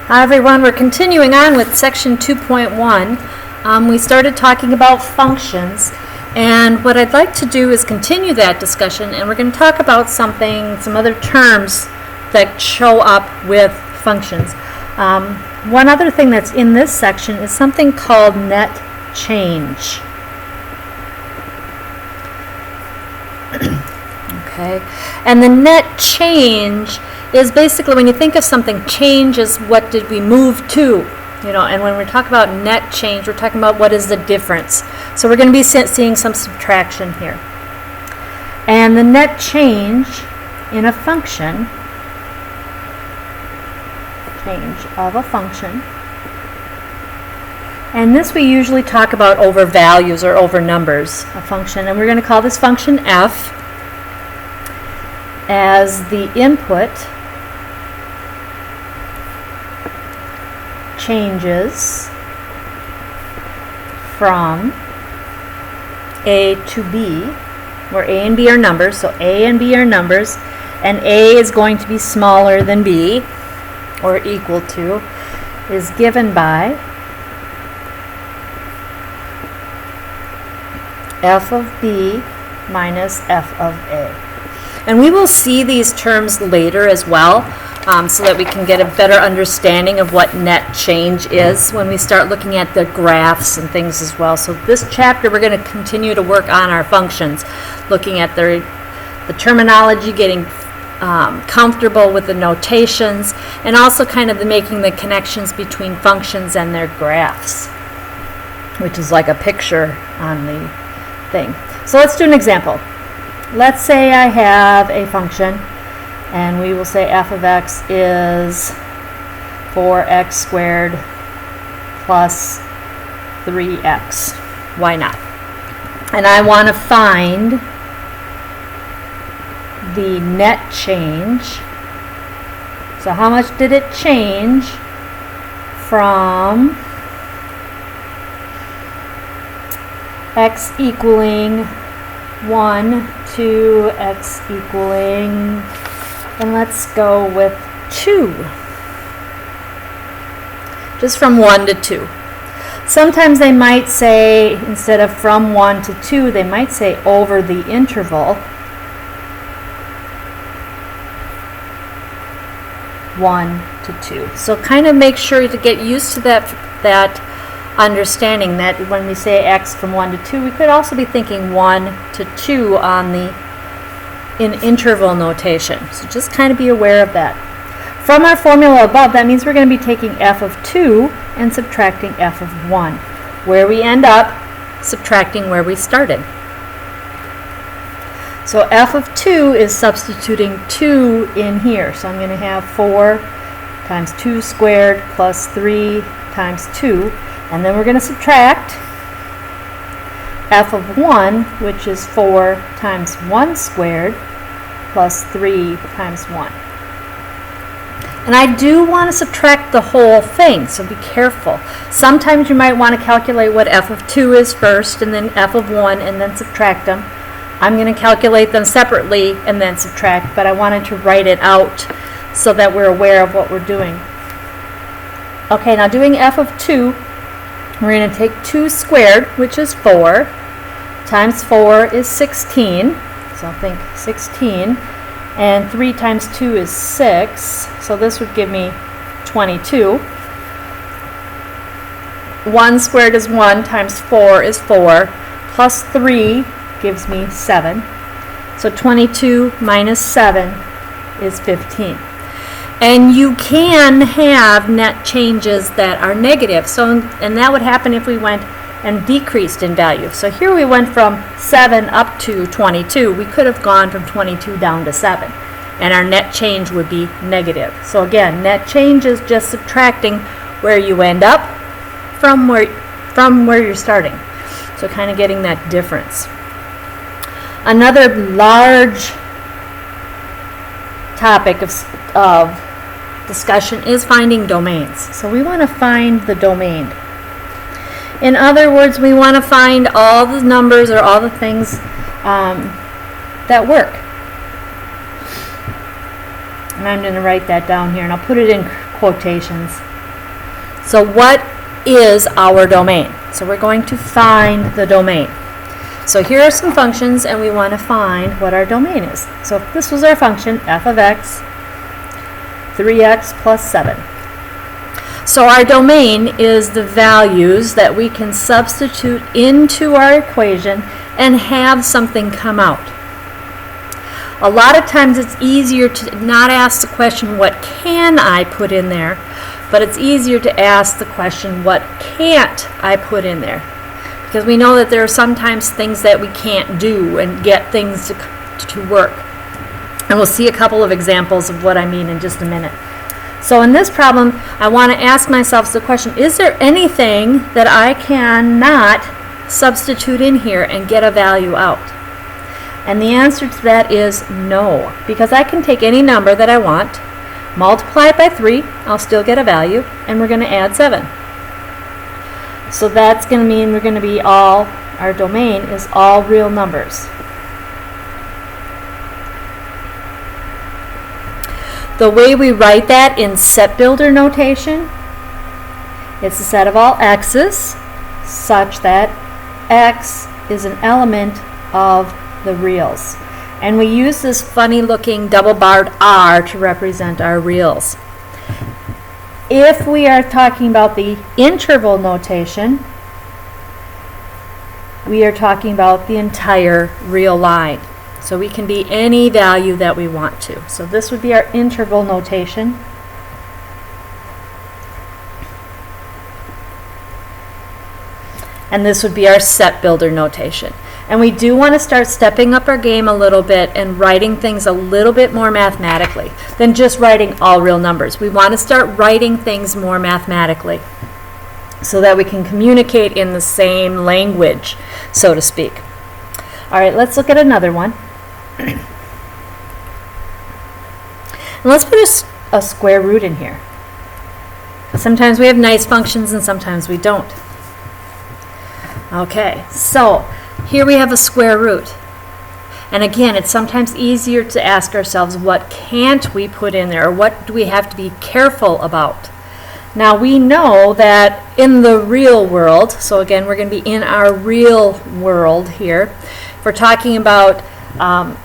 Hi everyone, we're continuing on with section 2.1. We started talking about functions, and what I'd like to do is continue that discussion, and we're going to talk about some other terms that show up with functions. One other thing that's in this section is something called net change. Okay, and the net change is basically when you think of something, change is what did we move to, and when we talk about net change, we're talking about what is the difference. So we're going to be seeing some subtraction here. And the net change in a function, change of a function, and this we usually talk about over values or over numbers, a function, and we're going to call this function f as the input changes from A to B, where A and B are numbers, so A and B are numbers, and A is going to be smaller than B, or equal to, is given by f of B minus f of A. And we will see these terms later as well, so that we can get a better understanding of what net change is when we start looking at the graphs and things as well. So this chapter we're going to continue to work on our functions, looking at the terminology, getting comfortable with the notations, and also kind of making the connections between functions and their graphs, which is like a picture on the thing. So let's do an example. Let's say I have a function, and we will say f of x is 4x squared plus 3x. Why not? And I want to find the net change. So how much did it change from x equaling 1 to x equaling, and let's go with 2. Just from 1 to 2. Sometimes they might say, instead of from 1 to 2, they might say over the interval 1 to 2. So kind of make sure to get used to that understanding that when we say x from 1 to 2, we could also be thinking 1 to 2 in interval notation. So just kind of be aware of that. From our formula above, that means we're going to be taking f of 2 and subtracting f of 1. Where we end up, subtracting where we started. So f of 2 is substituting 2 in here. So I'm going to have 4 times 2 squared plus 3 times 2. And then we're going to subtract f of 1, which is 4 times 1 squared plus 3 times 1. And I do want to subtract the whole thing, so be careful. Sometimes you might want to calculate what f of 2 is first, and then f of 1, and then subtract them. I'm going to calculate them separately and then subtract, but I wanted to write it out so that we're aware of what we're doing. Okay, now doing f of 2, we're going to take 2 squared, which is 4, times 4 is 16, so think 16, and 3 times 2 is 6, so this would give me 22. 1 squared is 1, times 4 is 4, plus 3 gives me 7, so 22 minus 7 is 15. And you can have net changes that are negative. And that would happen if we went and decreased in value. So here we went from 7 up to 22. We could have gone from 22 down to 7. And our net change would be negative. So again, net change is just subtracting where you end up from where you're starting. So kind of getting that difference. Another large topic of discussion is finding domains. So we want to find the domain. In other words, we want to find all the numbers or all the things that work. And I'm going to write that down here, and I'll put it in quotations. So what is our domain? So we're going to find the domain. So here are some functions, and we want to find what our domain is. So if this was our function, f of x, 3x plus 7. So our domain is the values that we can substitute into our equation and have something come out. A lot of times it's easier to not ask the question, what can I put in there? But it's easier to ask the question, what can't I put in there? Because we know that there are sometimes things that we can't do and get things to work. And we'll see a couple of examples of what I mean in just a minute. So in this problem, I want to ask myself the question, is there anything that I cannot substitute in here and get a value out? And the answer to that is no, because I can take any number that I want, multiply it by 3, I'll still get a value, and we're going to add 7. So that's going to mean we're going to be our domain is all real numbers. The way we write that in set builder notation, it's a set of all x's such that x is an element of the reals. And we use this funny looking double barred R to represent our reals. If we are talking about the interval notation, we are talking about the entire real line. So we can be any value that we want to. So this would be our interval notation. And this would be our set builder notation. And we do want to start stepping up our game a little bit and writing things a little bit more mathematically than just writing all real numbers. We want to start writing things more mathematically so that we can communicate in the same language, so to speak. All right, let's look at another one. And let's put a square root in here. Sometimes we have nice functions and sometimes we don't. Okay, so here we have a square root. And again, it's sometimes easier to ask ourselves, what can't we put in there, or what do we have to be careful about? Now we know that in the real world, so again we're going to be in our real world here, if we're talking about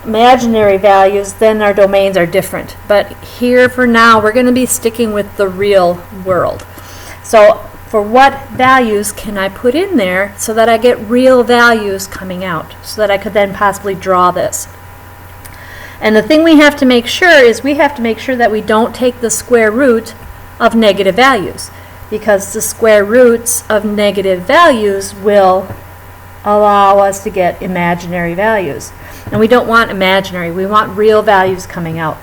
imaginary values, then our domains are different. But here for now, we're going to be sticking with the real world. So for what values can I put in there so that I get real values coming out, so that I could then possibly draw this? And the thing we have to make sure is we have to make sure that we don't take the square root of negative values, because the square roots of negative values will allow us to get imaginary values. And we don't want imaginary, we want real values coming out.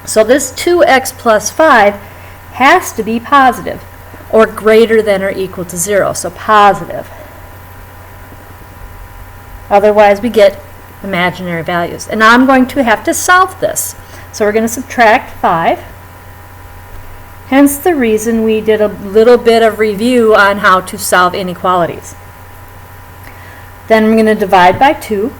So this 2x plus 5 has to be positive, or greater than or equal to 0, so positive. Otherwise we get imaginary values. And now I'm going to have to solve this. So we're going to subtract 5. Hence the reason we did a little bit of review on how to solve inequalities. Then I'm going to divide by 2.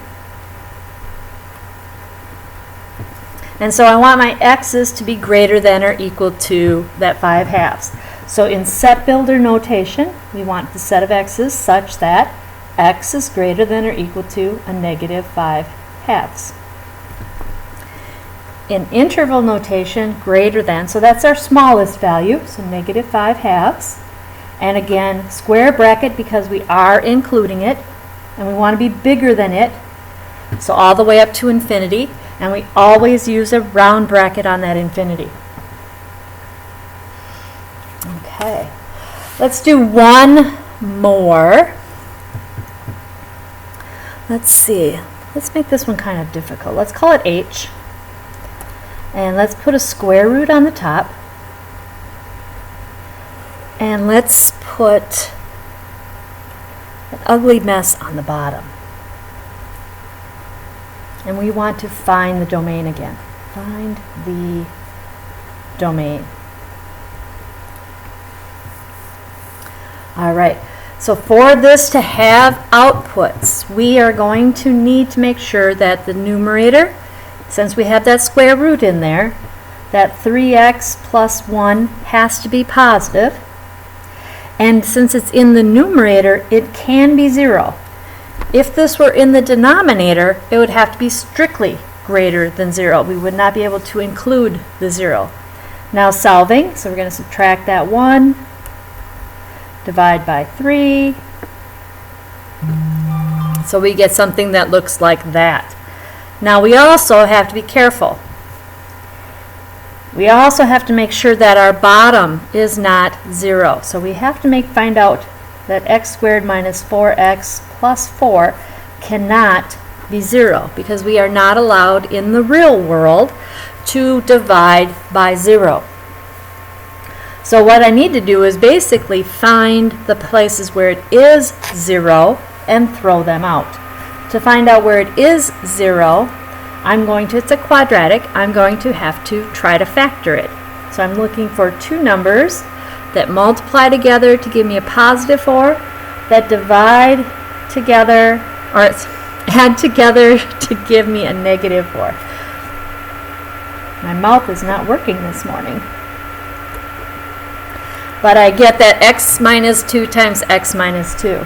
And so I want my x's to be greater than or equal to that 5 halves. So in set builder notation, we want the set of x's such that x is greater than or equal to a negative 5 halves. In interval notation, greater than, so that's our smallest value, so negative 5 halves. And again, square bracket because we are including it, and we want to be bigger than it, so all the way up to infinity, and we always use a round bracket on that infinity. Okay, let's do one more. Let's see, let's make this one kind of difficult. Let's call it h. And let's put a square root on the top. And let's put an ugly mess on the bottom. And we want to find the domain again. Find the domain. All right, so for this to have outputs, we are going to need to make sure that the numerator, since we have that square root in there, that 3x plus 1 has to be positive, And since it's in the numerator, it can be 0. If this were in the denominator, it would have to be strictly greater than 0. We would not be able to include the 0. Now solving, so we're going to subtract that 1, divide by 3. So we get something that looks like that. Now we also have to be careful. We also have to make sure that our bottom is not 0. So we have to find out that x squared minus 4x plus 4 cannot be 0, because we are not allowed in the real world to divide by 0. So what I need to do is basically find the places where it is 0 and throw them out. To find out where it is 0, it's a quadratic, I'm going to have to try to factor it. So I'm looking for two numbers that multiply together to give me a positive 4, that divide together, or add together to give me a negative 4. My mouth is not working this morning. But I get that x minus 2 times x minus 2.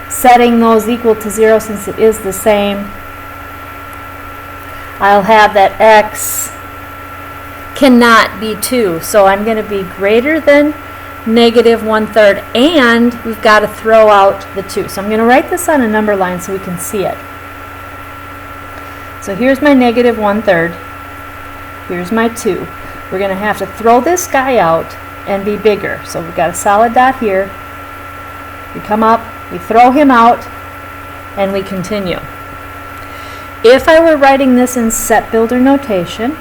Setting those equal to 0 since it is the same, I'll have that x cannot be 2. So I'm going to be greater than negative 1/3, and we've got to throw out the 2. So I'm going to write this on a number line so we can see it. So here's my negative 1/3. Here's my 2. We're going to have to throw this guy out and be bigger. So we've got a solid dot here. We come up, we throw him out, and we continue. If I were writing this in set builder notation,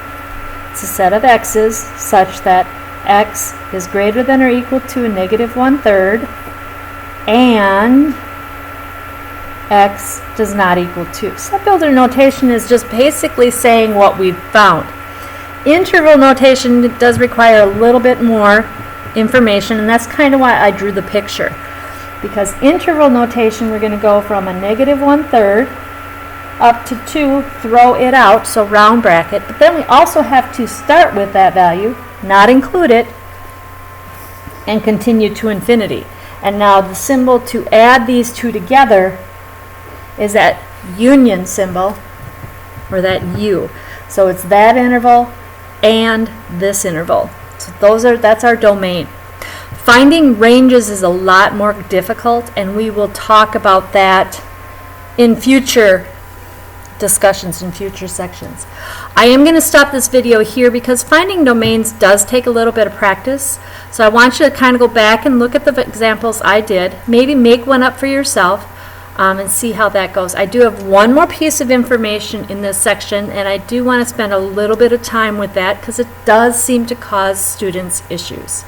it's a set of x's such that x is greater than or equal to a negative 1/3 and x does not equal 2. Set builder notation is just basically saying what we've found. Interval notation does require a little bit more information, and that's kind of why I drew the picture. Because interval notation, we're going to go from a negative 1/3 up to 2, throw it out, so round bracket. But then we also have to start with that value, not include it, and continue to infinity. And now the symbol to add these two together is that union symbol, or that U. So it's that interval and this interval. So that's our domain. Finding ranges is a lot more difficult, and we will talk about that in future discussions, in future sections. I am going to stop this video here because finding domains does take a little bit of practice. So I want you to kind of go back and look at the examples I did, maybe make one up for yourself, and see how that goes. I do have one more piece of information in this section, and I do want to spend a little bit of time with that because it does seem to cause students issues.